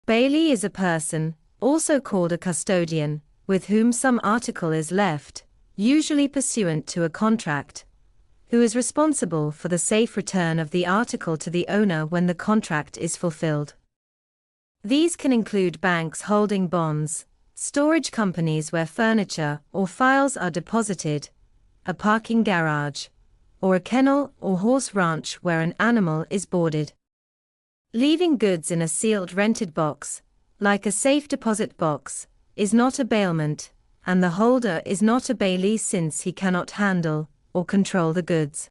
Bailee is a person, also called a custodian, with whom some article is left, usually pursuant to a contract, who is responsible for the safe return of the article to the owner when the contract is fulfilled. These can include banks holding bonds, storage companies where furniture or files are deposited, a parking garage, or a kennel or horse ranch where an animal is boarded. Leaving goods in a sealed rented box, like a safe deposit box, is not a bailment, and the holder is not a bailee since he cannot handle or control the goods.